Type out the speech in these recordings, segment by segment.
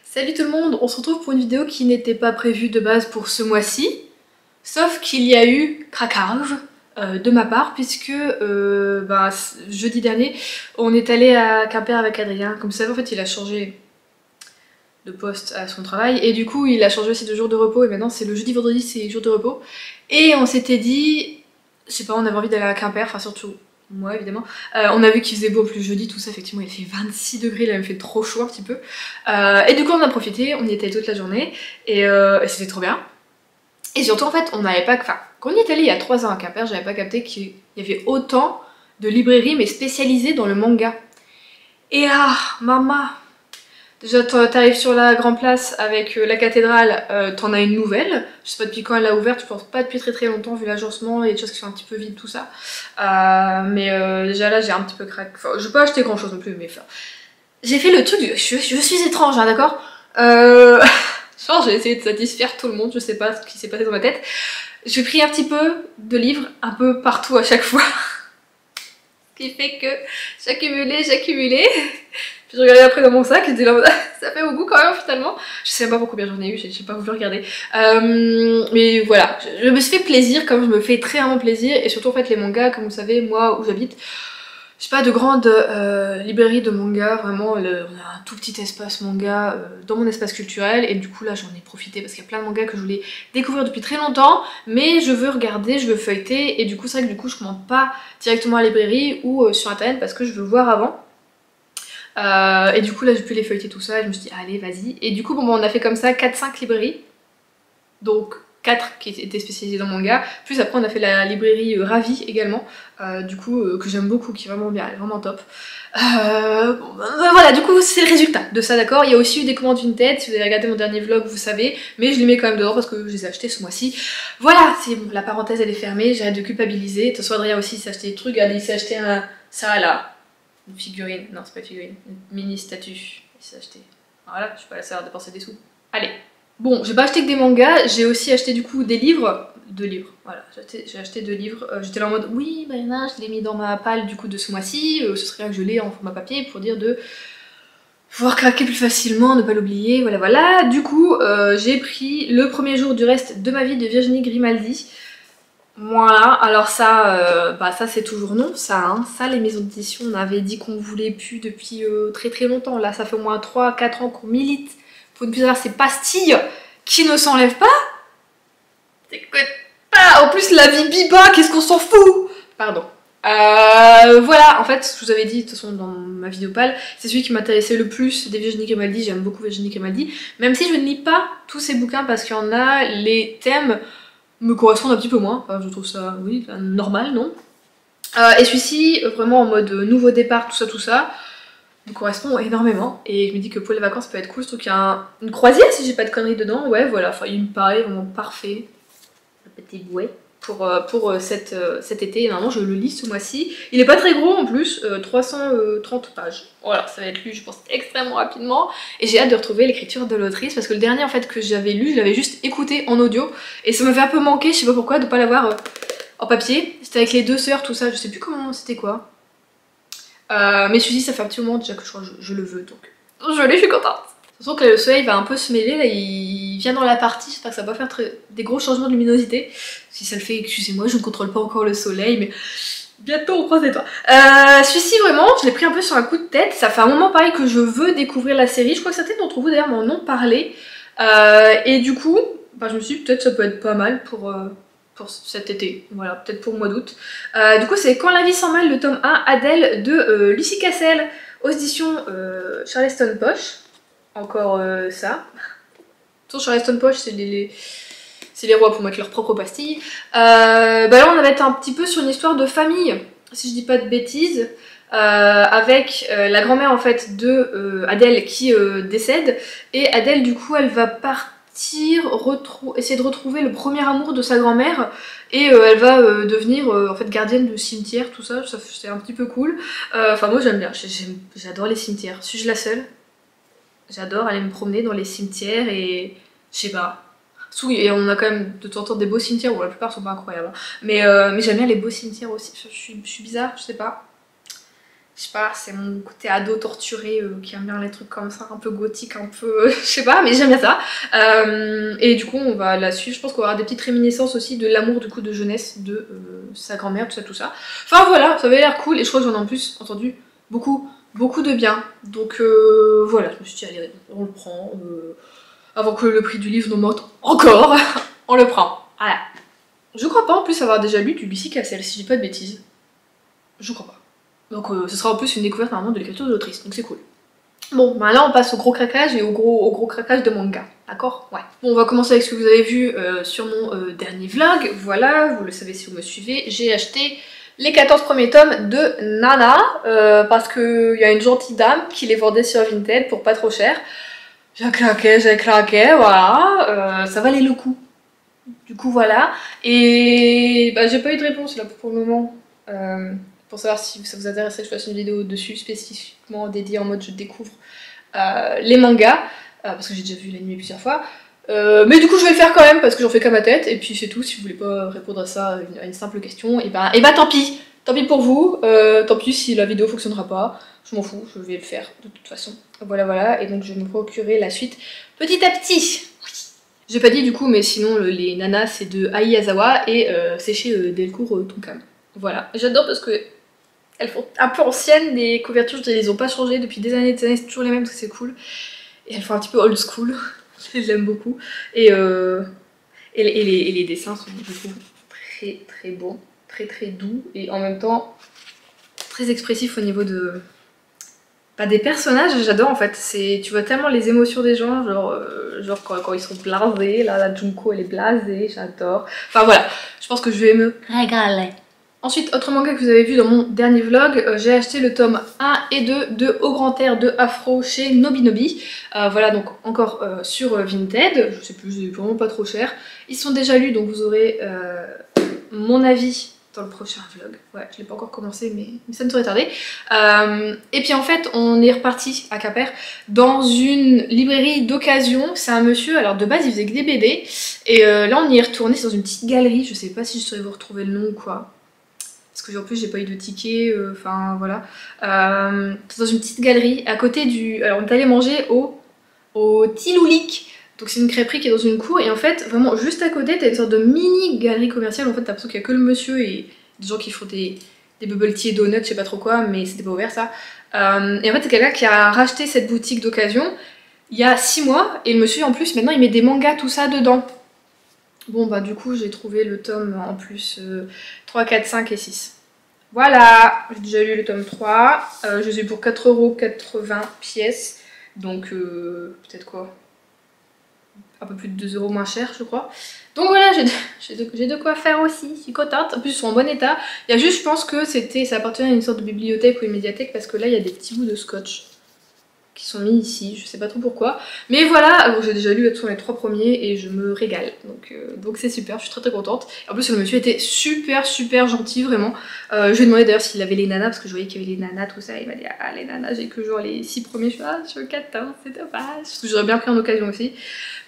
Salut tout le monde, on se retrouve pour une vidéo qui n'était pas prévue de base pour ce mois-ci, sauf qu'il y a eu craquage de ma part puisque jeudi dernier on est allé à Quimper avec Adrien. Comme vous savez en fait il a changé de poste à son travail et du coup il a changé aussi de jour de repos et maintenant c'est le jeudi vendredi c'est jour de repos et on s'était dit, je sais pas, on avait envie d'aller à Quimper, enfin surtout moi évidemment. On a vu qu'il faisait beau en plus jeudi, tout ça, effectivement il fait 26 degrés, il a même fait trop chaud un petit peu. Et du coup on a profité, on y était toute la journée et c'était trop bien. Et surtout en fait on n'avait pas... Enfin, quand on y est allé il y a 3 ans à Quimper, j'avais pas capté qu'il y avait autant de librairies mais spécialisées dans le manga. Et là, maman, déjà t'arrives sur la grande place avec la cathédrale, t'en as une nouvelle. Je sais pas depuis quand elle l'a ouverte, je pense pas depuis très longtemps vu l'agencement et des choses qui sont un petit peu vides tout ça. Déjà là j'ai un petit peu craqué. Enfin, je vais pas acheter grand chose non plus mais enfin... J'ai fait le truc du... Je suis étrange, hein, d'accord. Genre j'ai essayé de satisfaire tout le monde, je sais pas ce qui s'est passé dans ma tête. J'ai pris un petit peu de livres, un peu partout à chaque fois. Ce qui fait que j'accumulais. Puis je regardais après dans mon sac et j'étais là, ça fait beaucoup quand même finalement. Je sais même pas pour combien j'en ai eu, j'ai pas voulu regarder. Mais voilà, je me suis fait plaisir comme je me fais très vraiment plaisir. Et surtout en fait les mangas, comme vous savez, moi où j'habite, j'ai pas de grande librairie de manga, vraiment, on a un tout petit espace manga dans mon espace culturel et du coup là j'en ai profité parce qu'il y a plein de mangas que je voulais découvrir depuis très longtemps mais je veux regarder, je veux feuilleter et du coup c'est vrai que du coup je commande pas directement à la librairie ou sur internet parce que je veux voir avant. Et du coup là j'ai pu les feuilleter tout ça et je me suis dit allez vas-y et du coup bon, on a fait comme ça 4-5 librairies, donc 4 qui étaient spécialisées dans manga, plus après on a fait la librairie Ravi également, que j'aime beaucoup, qui est vraiment bien, elle est vraiment top. Voilà, du coup c'est le résultat de ça, d'accord. Il y a aussi eu des commandes Vinted, si vous avez regardé mon dernier vlog vous savez, mais je les mets quand même dehors parce que je les ai achetés ce mois-ci. Voilà, c'est bon, la parenthèse elle est fermée, j'arrête de culpabiliser. De toute façon Adrien aussi s'est acheté des trucs, il s'est acheté ça là, une figurine, non c'est pas une figurine, une mini statue, il s'est acheté. Voilà, je suis pas la seule à dépenser des sous. Allez. Bon, j'ai pas acheté que des mangas, j'ai aussi acheté du coup des livres. Deux livres, voilà, j'ai acheté 2 livres. J'étais là en mode, oui, bah là, je l'ai mis dans ma palle du coup de ce mois-ci. Ce serait bien que je l'ai en format papier pour dire de pouvoir craquer plus facilement, ne pas l'oublier, voilà voilà. Du coup, j'ai pris Le premier jour du reste de ma vie de Virginie Grimaldi. Voilà, alors ça, ça c'est toujours non, ça, hein. Ça les maisons d'édition, on avait dit qu'on voulait plus depuis très longtemps. Là, ça fait au moins 3-4 ans qu'on milite pour ne plus avoir ces pastilles qui ne s'enlèvent pas. T'écoutes pas. En plus la vie biba, qu'est-ce qu'on s'en fout. Pardon. Voilà, en fait, je vous avais dit de toute façon dans ma vidéo pâle, c'est celui qui m'intéressait le plus des Virginie Grimaldi. J'aime beaucoup Virginie Grimaldi, même si je ne lis pas tous ses bouquins parce qu'il y en a, les thèmes me correspondent un petit peu moins. Enfin, je trouve ça, oui, normal, non. Et celui-ci, vraiment en mode nouveau départ, tout ça, me correspond énormément. Et je me dis que pour les vacances, ça peut être cool. Je trouve qu'il y a une croisière, si j'ai pas de conneries dedans. Ouais, voilà, enfin, il me paraît vraiment parfait. Le petit bouet. Pour cet été. Et normalement, je le lis ce mois-ci. Il est pas très gros en plus, 330 pages. Voilà, ça va être lu, je pense, extrêmement rapidement. Et j'ai hâte de retrouver l'écriture de l'autrice parce que le dernier en fait que j'avais lu, je l'avais juste écouté en audio. Et ça m'avait un peu manqué, je sais pas pourquoi, de pas l'avoir en papier. C'était avec les 2 sœurs, tout ça, je sais plus comment c'était quoi. Mais celui-ci, ça fait un petit moment déjà que je crois que je le veux, donc je l'ai, je suis contente. De toute façon, que là, le soleil va un peu se mêler, là, il vient dans la partie, j'espère que ça va pas faire des gros changements de luminosité. Si ça le fait, excusez-moi, je ne contrôle pas encore le soleil, mais bientôt on croise les doigts. Celui-ci, vraiment, je l'ai pris un peu sur un coup de tête, ça fait un moment pareil que je veux découvrir la série, je crois que certains d'entre vous d'ailleurs m'en ont parlé. Et du coup, je me suis dit peut-être ça peut être pas mal pour cet été, voilà, peut-être pour le mois d'août. Du coup, c'est Quand la vie s'en mêle, le tome 1, Adèle de Lucie Cassel, aux éditions Charleston Poche. Encore ça. Sur Charleston Poche, c'est les rois pour mettre leurs propres pastilles. Là, on va être un petit peu sur une histoire de famille, si je dis pas de bêtises. Avec la grand-mère en fait de Adèle qui décède, et Adèle du coup elle va partir essayer de retrouver le premier amour de sa grand-mère, et elle va devenir en fait gardienne de cimetière, tout ça c'est un petit peu cool. Enfin moi j'aime bien, j'adore les cimetières. Suis-je la seule? J'adore aller me promener dans les cimetières et je sais pas. Et on a quand même de temps en temps des beaux cimetières où la plupart sont pas incroyables, hein. Mais j'aime bien les beaux cimetières aussi. Je suis bizarre, je sais pas. Je sais pas, c'est mon côté ado torturé qui aime bien les trucs comme ça, un peu gothique, un peu... je sais pas, mais j'aime bien ça. Et du coup, on va la suivre. Je pense qu'on va avoir des petites réminiscences aussi de l'amour du coup de jeunesse de sa grand-mère, tout ça, tout ça. Enfin voilà, ça avait l'air cool et je crois que j'en ai en plus entendu beaucoup de bien. Donc voilà, je me suis dit, allez, on le prend. Avant que le prix du livre nous monte encore, on le prend. Voilà. Je crois pas en plus avoir déjà lu du Lucie Cassel, si je dis pas de bêtises. Je crois pas. Donc ce sera en plus une découverte normalement de l'écriture de l'autrice, donc c'est cool. Bon, bah là on passe au gros craquage et au gros craquage de manga, d'accord? Ouais. Bon, on va commencer avec ce que vous avez vu sur mon dernier vlog. Voilà, vous le savez si vous me suivez, j'ai acheté les 14 premiers tomes de Nana parce qu'il y a une gentille dame qui les vendait sur Vinted pour pas trop cher. J'ai claqué, voilà, ça valait le coup. Du coup voilà, et bah, j'ai pas eu de réponse là pour le moment. Pour savoir si ça vous intéresserait que je fasse une vidéo dessus spécifiquement dédiée en mode je découvre les mangas, parce que j'ai déjà vu l'anime plusieurs fois. Mais du coup je vais le faire quand même parce que j'en fais qu'à ma tête, et puis c'est tout. Si vous voulez pas répondre à ça, à une simple question, et bah tant pis pour vous, tant pis si la vidéo fonctionnera pas, je m'en fous, je vais le faire de toute façon. Voilà, et donc je vais me procurer la suite petit à petit. J'ai pas dit du coup, mais sinon les nanas c'est de Ai Azawa et c'est chez Delcourt Tonkam. Voilà, j'adore parce que elles font un peu anciennes, les couvertures, je les ont pas changées depuis des années, c'est toujours les mêmes parce que c'est cool. Et elles font un petit peu old school, j'aime beaucoup. Et les dessins sont, je trouve, très bons, très doux et en même temps très expressifs au niveau de... Bah, des personnages, j'adore en fait. Tu vois tellement les émotions des gens, genre quand ils sont blasés, là la Junko elle est blasée, j'adore. Enfin voilà, je pense que je vais me régaler. Ensuite, autre manga que vous avez vu dans mon dernier vlog, j'ai acheté le tome 1 et 2 de Au Grand Air de Afro chez Nobinobi. Voilà, donc encore sur Vinted, je sais plus, c'est vraiment pas trop cher. Ils sont déjà lus, donc vous aurez mon avis dans le prochain vlog. Ouais, je l'ai pas encore commencé, mais ça ne saurait tarder. Et puis en fait, on est reparti à Quimper dans une librairie d'occasion. C'est un monsieur, alors de base il faisait que des BD, et là on y est retourné, c'est dans une petite galerie, je sais pas si je saurais vous retrouver le nom ou quoi. Parce que en plus j'ai pas eu de ticket, enfin voilà. C'est dans une petite galerie à côté du... Alors on est allé manger au Tiloulik. Donc c'est une crêperie qui est dans une cour et en fait vraiment juste à côté t'as une sorte de mini galerie commerciale. En fait t'as l'impression qu'il y a que le monsieur et des gens qui font des bubble tea et donuts, je sais pas trop quoi, mais c'était pas ouvert ça. Et en fait c'est quelqu'un qui a racheté cette boutique d'occasion il y a 6 mois et le monsieur en plus maintenant il met des mangas tout ça dedans. Bon bah du coup j'ai trouvé le tome en plus 3, 4, 5 et 6. Voilà, j'ai déjà lu le tome 3, je les ai eu pour 4,80 € pièces, donc peut-être quoi, un peu plus de 2 € moins cher je crois. Donc voilà, j'ai de quoi faire aussi, je suis contente. En plus ils sont en bon état. Il y a juste, je pense que ça appartenait à une sorte de bibliothèque ou une médiathèque parce que là il y a des petits bouts de scotch qui sont mis ici, je sais pas trop pourquoi. Mais voilà, j'ai déjà lu les 3 premiers et je me régale. Donc c'est super, je suis très contente. En plus le monsieur était super gentil vraiment. Je lui ai demandé d'ailleurs s'il avait les nanas parce que je voyais qu'il y avait les nanas, tout ça. Il m'a dit ah les nanas, j'ai que genre les 6 premiers. Je suis je veux 14, c'est dommage. Parce que j'aurais bien pris en occasion aussi.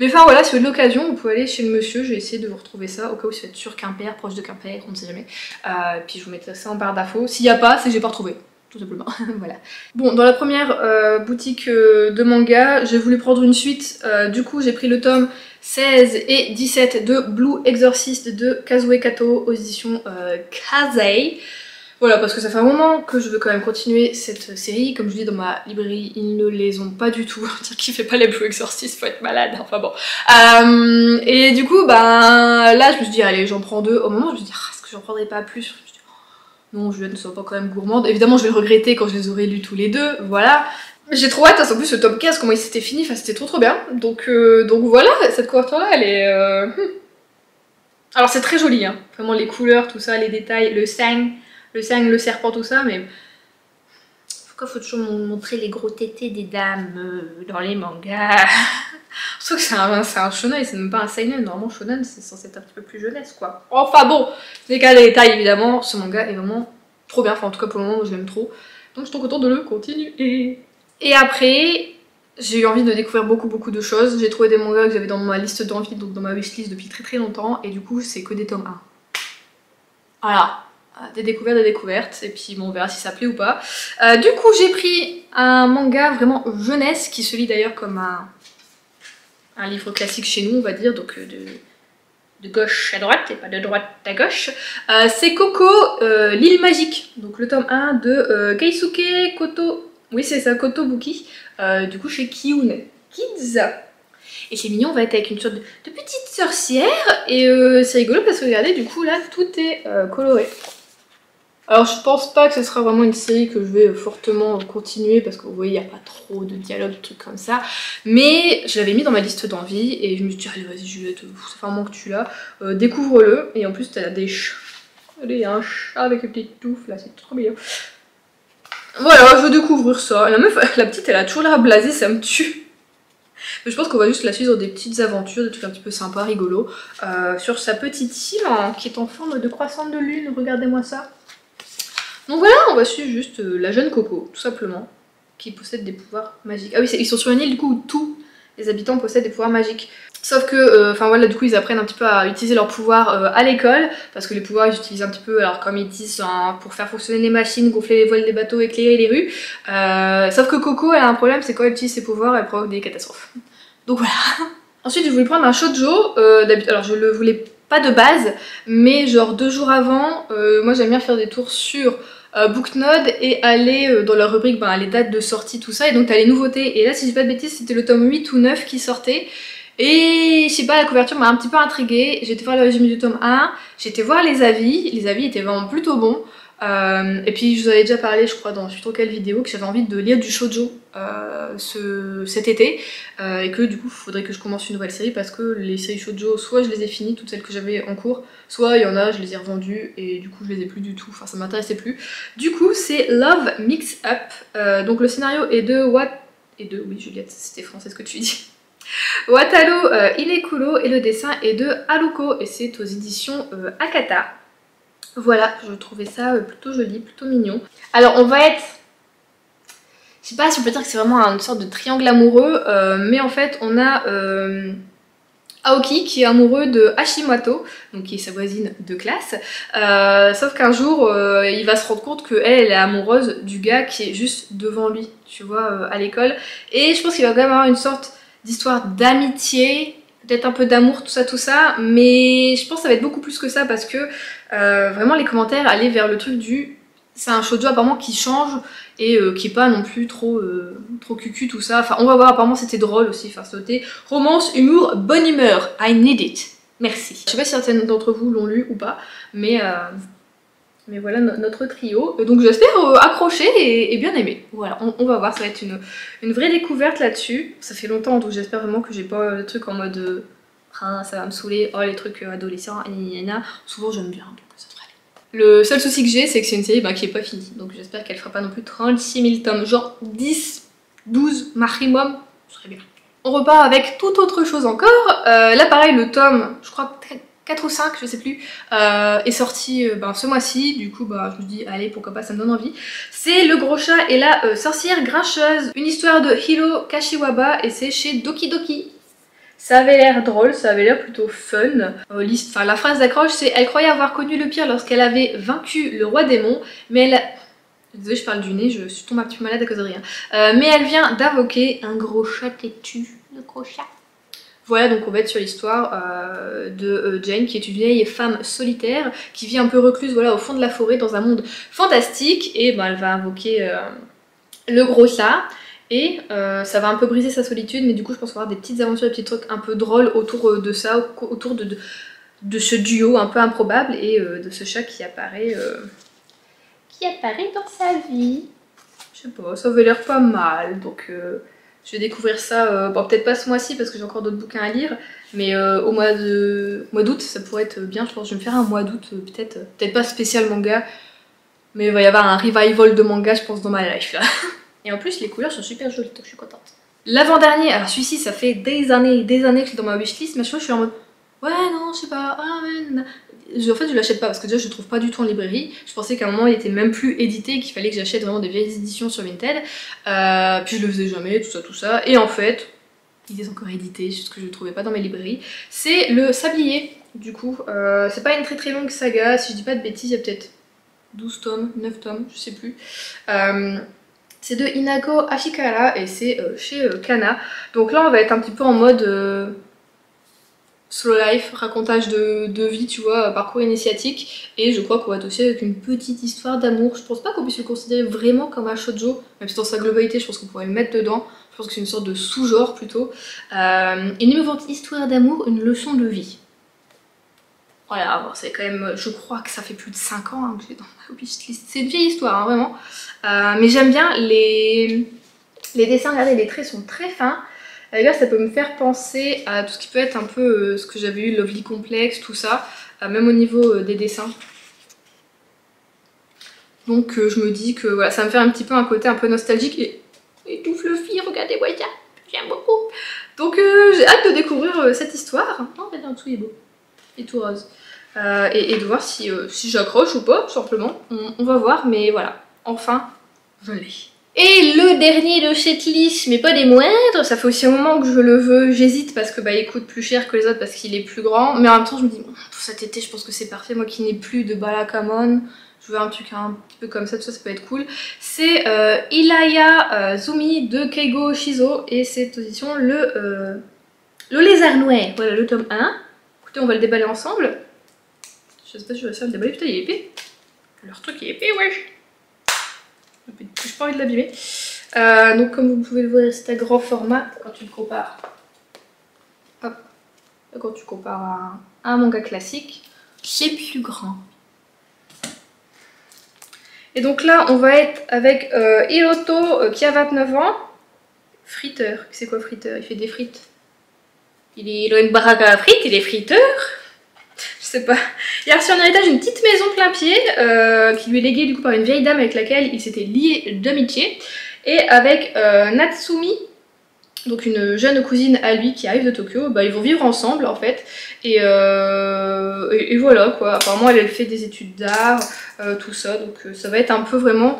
Mais enfin voilà, si vous avez de l'occasion, vous pouvez aller chez le monsieur. Je vais essayer de vous retrouver ça au cas où si vous êtes sur Quimper, proche de Quimper, on ne sait jamais. Puis je vous mettrai ça en barre d'infos. S'il n'y a pas, c'est que j'ai pas retrouvé. Tout simplement, voilà. Bon, dans la première boutique de manga, j'ai voulu prendre une suite, du coup j'ai pris le tome 16 et 17 de Blue Exorcist de Kazue Kato aux éditions Kazei. Voilà, parce que ça fait un moment que je veux quand même continuer cette série. Comme je dis dans ma librairie, ils ne les ont pas du tout. Dire qu'il fait pas les Blue Exorcist, faut être malade, enfin bon. Et du coup, ben là je me suis dit, allez, j'en prends 2. Au moment, je me suis dit, est-ce que j'en prendrai pas plus? Non, Juliette ne soit pas quand même gourmande. Évidemment, je vais le regretter quand je les aurai lus tous les deux, voilà. J'ai trop hâte, en plus le tome 15, comment il s'était fini, enfin c'était trop bien. Donc voilà, cette couverture-là, elle est... Alors c'est très joli, hein. Vraiment les couleurs, tout ça, les détails, le sang, le serpent, tout ça, mais... Pourquoi faut toujours montrer les gros tétés des dames dans les mangas? Sauf que c'est un shonen, c'est même pas un seinen. Normalement shonen c'est censé être un petit peu plus jeunesse quoi. Enfin bon, c'est qu'à des détails évidemment, ce manga est vraiment trop bien, enfin en tout cas pour le moment je l'aime trop. Donc je suis trop contente de le continuer. Et après, j'ai eu envie de découvrir beaucoup de choses. J'ai trouvé des mangas que j'avais dans ma liste d'envie, donc dans ma wishlist depuis très longtemps, et du coup c'est que des tomes 1. Voilà. des découvertes, et puis bon, on verra si ça plaît ou pas. Du coup, j'ai pris un manga vraiment jeunesse, qui se lit d'ailleurs comme un livre classique chez nous, on va dire, donc de gauche à droite et pas de droite à gauche. C'est Coco, l'île magique, donc le tome 1 de Keisuke Koto, oui c'est ça, Kotobuki, du coup chez Kiun Kids. Et c'est mignon, on va être avec une sorte de petite sorcière, et c'est rigolo parce que regardez, du coup là tout est coloré. Alors je pense pas que ce sera vraiment une série que je vais fortement continuer parce que vous voyez il n'y a pas trop de dialogue, de trucs comme ça, mais je l'avais mis dans ma liste d'envie et je me suis dit allez vas-y Juliette, ça fait un moment que tu l'as, découvre-le. Et en plus t'as des chats, il y a un chat avec une petite touffe là, c'est trop bien. Voilà, je veux découvrir ça. La meuf, la petite elle a toujours l'air blasée, ça me tue. Mais je pense qu'on va juste la suivre dans des petites aventures, des trucs un petit peu sympas, rigolos, sur sa petite île hein, qui est en forme de croissant de lune, regardez-moi ça. Donc voilà, on va suivre juste la jeune Coco, tout simplement, qui possède des pouvoirs magiques. Ah oui, ils sont sur une île du coup où tous les habitants possèdent des pouvoirs magiques. Sauf que, enfin voilà, du coup ils apprennent un petit peu à utiliser leurs pouvoirs à l'école, parce que les pouvoirs ils utilisent un petit peu, alors comme ils disent, hein, pour faire fonctionner les machines, gonfler les voiles des bateaux, éclairer les rues. Sauf que Coco, elle a un problème, c'est quand elle utilise ses pouvoirs, elle provoque des catastrophes. Donc voilà. Ensuite je voulais prendre un shoujo, alors je le voulais pas de base, mais genre 2 jours avant, moi j'aime bien faire des tours sur Booknode et aller dans leur rubrique les dates de sortie, tout ça, et donc t'as les nouveautés. Et là si je dis pas de bêtises c'était le tome 8 ou 9 qui sortait, et je sais pas, la couverture m'a un petit peu intriguée. J'ai été voir le résumé du tome 1, j'ai été voir les avis étaient vraiment plutôt bons. Et puis je vous avais déjà parlé, je crois, dans je sais trop quelle vidéo, que j'avais envie de lire du shoujo cet été, et que du coup il faudrait que je commence une nouvelle série parce que les séries shoujo, soit je les ai finies, toutes celles que j'avais en cours, soit il y en a, je les ai revendues et du coup je les ai plus du tout, enfin ça m'intéressait plus. Du coup c'est Love Mix Up, donc le scénario est de oui Juliette, c'était français ce que tu dis. Wataru Inekuro, et le dessin est de Haruko et c'est aux éditions Akata. Voilà, je trouvais ça plutôt joli, plutôt mignon. Alors on va être... Je sais pas si on peut dire que c'est vraiment une sorte de triangle amoureux, mais en fait on a Aoki qui est amoureux de Hashimoto, donc qui est sa voisine de classe, sauf qu'un jour il va se rendre compte qu'elle est amoureuse du gars qui est juste devant lui, tu vois, à l'école. Et je pense qu'il va quand même avoir une sorte d'histoire d'amitié, peut-être un peu d'amour, tout ça, mais je pense que ça va être beaucoup plus que ça parce que vraiment les commentaires allaient vers le truc du... C'est un shoujo apparemment qui change et qui est pas non plus trop cucu tout ça. Enfin on va voir, apparemment c'était drôle aussi, enfin c'était romance, humour, bonne humeur, I need it. Merci. Je sais pas si certaines d'entre vous l'ont lu ou pas, mais voilà notre trio. Donc j'espère accrocher et bien aimer. Voilà, on va voir, ça va être une vraie découverte là-dessus. Ça fait longtemps donc j'espère vraiment que j'ai pas le truc en mode ça va me saouler, oh les trucs adolescents, souvent j'aime bien donc ça devrait aller. Le seul souci que j'ai c'est que c'est une série qui est pas finie, donc j'espère qu'elle fera pas non plus 36 000 tomes, genre 10, 12 maximum, ce serait bien. On repart avec toute autre chose encore, là pareil le tome, je crois 4 ou 5, je sais plus, est sorti ce mois-ci, du coup je me dis allez pourquoi pas, ça me donne envie. C'est Le Gros Chat et la Sorcière Grincheuse, une histoire de Hiro Kashiwaba et c'est chez Doki Doki. Ça avait l'air drôle, ça avait l'air plutôt fun. La phrase d'accroche c'est: elle croyait avoir connu le pire lorsqu'elle avait vaincu le roi démon, mais elle... Désolée, je parle du nez, je suis tombée un petit peu malade à cause de rien. Mais elle vient d'invoquer un gros chat têtu, le gros chat. Voilà, donc on va être sur l'histoire de Jane, qui est une vieille femme solitaire qui vit un peu recluse, voilà, au fond de la forêt dans un monde fantastique, et elle va invoquer le gros chat. Et ça va un peu briser sa solitude, mais du coup je pense qu'on va avoir des petites aventures, des petits trucs un peu drôles autour de ça, autour de ce duo un peu improbable et de ce chat qui apparaît dans sa vie. Je sais pas, ça avait l'air pas mal, donc je vais découvrir ça, peut-être pas ce mois-ci parce que j'ai encore d'autres bouquins à lire, mais au mois d'août ça pourrait être bien, je pense que je vais me faire un mois d'août peut-être pas spécial manga, mais il va y avoir un revival de manga je pense dans ma life là. Et en plus les couleurs sont super jolies donc je suis contente. L'avant-dernier, alors celui-ci ça fait des années que c'est dans ma wishlist, mais je suis en mode ouais non je sais pas, en fait je l'achète pas parce que déjà je le trouve pas du tout en librairie. Je pensais qu'à un moment il était même plus édité, qu'il fallait que j'achète vraiment des vieilles éditions sur Vinted, puis je le faisais jamais, tout ça, et en fait il est encore édité, juste que je le trouvais pas dans mes librairies. C'est le Sablier, du coup c'est pas une très longue saga, si je dis pas de bêtises il y a peut-être 12 tomes, 9 tomes, je sais plus. C'est de Inako Ashikara et c'est chez Kana. Donc là on va être un petit peu en mode slow life, racontage de vie, tu vois, parcours initiatique. Et je crois qu'on va être aussi avec une petite histoire d'amour. Je pense pas qu'on puisse le considérer vraiment comme un shoujo, même si dans sa globalité je pense qu'on pourrait le mettre dedans. Je pense que c'est une sorte de sous-genre plutôt. Une émouvante histoire d'amour, une leçon de vie. Voilà, bon, c'est quand même, je crois que ça fait plus de 5 ans hein, que j'ai dans ma wishlist. C'est une vieille histoire, hein, vraiment. Mais j'aime bien les dessins, regardez, les traits sont très fins. D'ailleurs, ça peut me faire penser à tout ce qui peut être un peu ce que j'avais eu, Lovely Complex, tout ça, même au niveau des dessins. Donc je me dis que voilà, ça me fait un petit peu un côté un peu nostalgique et tout fluffy, regardez-moi ça, j'aime beaucoup. Donc j'ai hâte de découvrir cette histoire. Oh, regardez, en dessous il est beau, il est tout rose. Et de voir si j'accroche ou pas, tout simplement. On va voir, mais voilà, enfin, je l'ai. Et le dernier de cette liste, mais pas des moindres, ça fait aussi un moment que je le veux, j'hésite parce que bah il coûte plus cher que les autres parce qu'il est plus grand, mais en même temps je me dis, bon, pour cet été je pense que c'est parfait, moi qui n'ai plus de Balakamon, je veux un truc un petit peu comme ça, tout ça, ça peut être cool. C'est Ilaya Zumi de Keigo Shizo et c'est position le lézard noir, voilà le tome 1. Écoutez, on va le déballer ensemble. Je sais pas si je vais réussir à le déballer, putain il est épais. Leur truc est épais, wesh. J'ai pas envie de l'abîmer. Donc comme vous pouvez le voir, c'est un grand format quand tu le compares. Hop. Quand tu compares à un manga classique, c'est plus grand. Et donc là, on va être avec Hiroto qui a 29 ans. Friteur. C'est quoi friteur? Il fait des frites. Il a une baraque à frites, il est friteur. Je sais pas. Il a reçu en héritage une petite maison plein pied qui lui est léguée du coup par une vieille dame avec laquelle il s'était lié d'amitié. Et avec Natsumi, donc une jeune cousine à lui qui arrive de Tokyo, bah, ils vont vivre ensemble en fait. Et voilà quoi. Apparemment elle fait des études d'art, tout ça. Donc ça va être un peu vraiment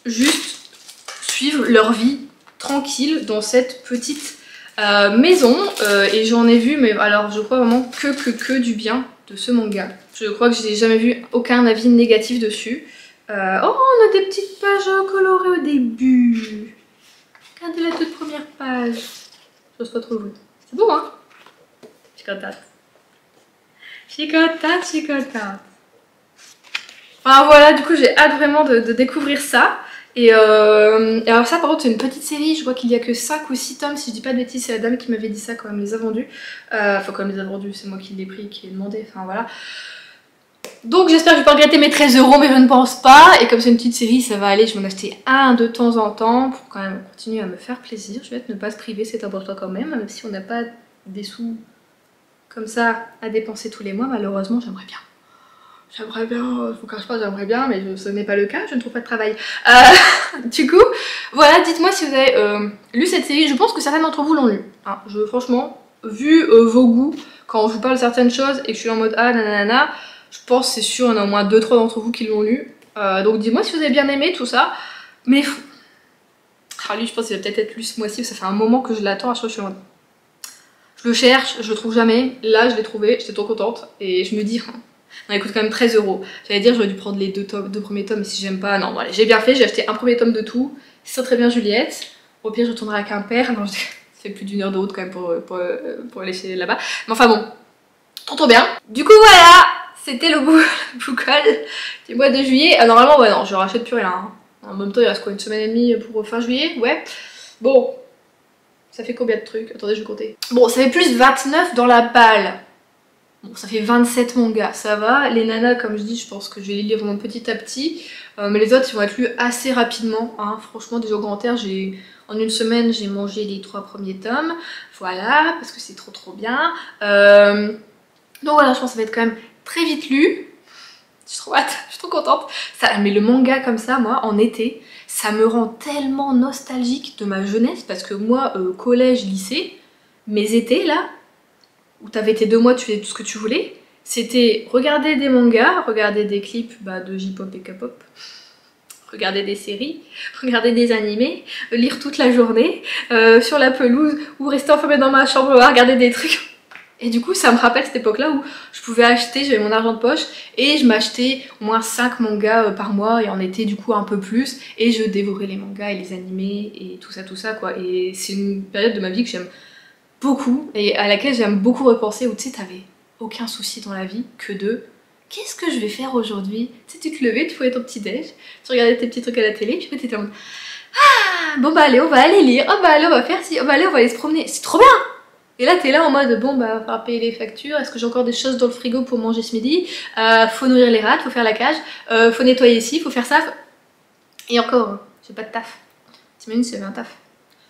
juste suivre leur vie tranquille dans cette petite maison. Et j'en ai vu, mais alors je crois vraiment que du bien de ce manga. Je crois que j'ai jamais vu aucun avis négatif dessus. Oh, on a des petites pages colorées au début. Regardez la toute première page. J'ose pas trop jouer. C'est beau, hein? Je suis contente. Je suis contente, je suis contente. Enfin voilà, du coup j'ai hâte vraiment de découvrir ça. Et alors ça par contre c'est une petite série, je crois qu'il y a que 5 ou 6 tomes si je dis pas de bêtises, c'est la dame qui m'avait dit ça quand elle me les a vendus. Enfin quand elle me les a vendus, c'est moi qui l'ai pris, qui l'ai demandé, enfin voilà. Donc j'espère que je vais pas regretter mes 13 € mais je ne pense pas. Et comme c'est une petite série, ça va aller, je vais en acheter un de temps en temps pour quand même continuer à me faire plaisir. Je vais être ne pas se priver, c'est important quand même, même si on n'a pas des sous comme ça à dépenser tous les mois, malheureusement j'aimerais bien. J'aimerais bien, je vous cache pas, j'aimerais bien, mais ce n'est pas le cas, je ne trouve pas de travail. Du coup, voilà, dites-moi si vous avez lu cette série, je pense que certains d'entre vous l'ont lu. Hein. Franchement, vu vos goûts, quand je vous parle de certaines choses et que je suis en mode ah nanana, je pense c'est sûr, il y en a au moins 2-3 d'entre vous qui l'ont lu. Donc dites-moi si vous avez bien aimé tout ça. Mais lui, je pense qu'il va peut-être être lu ce mois-ci, ça fait un moment que je l'attends, à chaque fois je suis en mode... Je le cherche, je le trouve jamais, là je l'ai trouvé, j'étais trop contente, et je me dis... Non, il coûte quand même 13 €. J'allais dire j'aurais dû prendre les deux premiers tomes, mais si j'aime pas, non, voilà, j'ai bien fait, j'ai acheté un premier tome de tout. C'est très bien Juliette. Au pire, je retournerai à Quimper. Non, ça fait plus d'1 heure de route quand même pour aller chez là-bas. Mais enfin bon, trop bien. Du coup, voilà, c'était le book haul du mois de juillet. Normalement, ouais, non, je rachète plus rien. Hein. En même temps, il reste quoi, une semaine et demie pour fin juillet? Ouais. Bon, ça fait combien de trucs? Attendez, je vais compter. Bon, ça fait plus 29 dans la balle. Bon, ça fait 27 mangas, ça va. Les nanas, comme je dis, je pense que je vais les lire vraiment petit à petit. Mais les autres, ils vont être lus assez rapidement. Hein. Franchement, déjà au Grand Air, en une semaine, j'ai mangé les 3 premiers tomes. Voilà, parce que c'est trop bien. Donc voilà, je pense que ça va être quand même très vite lu. Je suis trop hâte, je suis trop contente. Mais le manga comme ça, moi, en été, ça me rend tellement nostalgique de ma jeunesse. Parce que moi, collège, lycée, mes étés, là... où t'avais tes 2 mois, tu faisais tout ce que tu voulais, c'était regarder des mangas, regarder des clips de J-pop et K-pop, regarder des séries, regarder des animés, lire toute la journée sur la pelouse ou rester enfermée dans ma chambre à regarder des trucs. Et du coup ça me rappelle cette époque là où je pouvais acheter, j'avais mon argent de poche et je m'achetais au moins 5 mangas par mois et en été du coup un peu plus et je dévorais les mangas et les animés et tout ça quoi. Et c'est une période de ma vie que j'aime beaucoup et à laquelle j'aime beaucoup repenser, où tu sais t'avais aucun souci dans la vie que de qu'est-ce que je vais faire aujourd'hui. Tu sais, tu te levais, tu prenais ton petit déj, tu regardais tes petits trucs à la télé, puis tu étais en mode ah bon bah allez on va aller lire, oh bah allez on va faire ci, oh bah allez on va aller se promener, c'est trop bien. Et là t'es là en mode bon bah va falloir payer les factures, est-ce que j'ai encore des choses dans le frigo pour manger ce midi, faut nourrir les rats, faut faire la cage, faut nettoyer ici, faut faire ça, et encore j'ai pas de taf. T'imagines si j'avais un taf.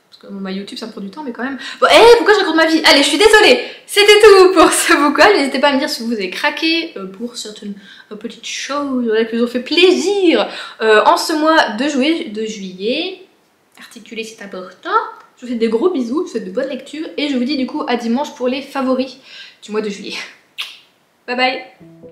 Parce que bon, bah, YouTube ça me prend du temps mais quand même. Bon pourquoi je raconte ma vie? Allez je suis désolée, c'était tout pour ce vocal. N'hésitez pas à me dire si vous avez craqué pour certaines petites choses qui vous ont fait plaisir en ce mois de juillet. Articuler c'est important. Je vous fais des gros bisous, je vous souhaite de bonnes lectures et je vous dis du coup à dimanche pour les favoris du mois de juillet. Bye bye.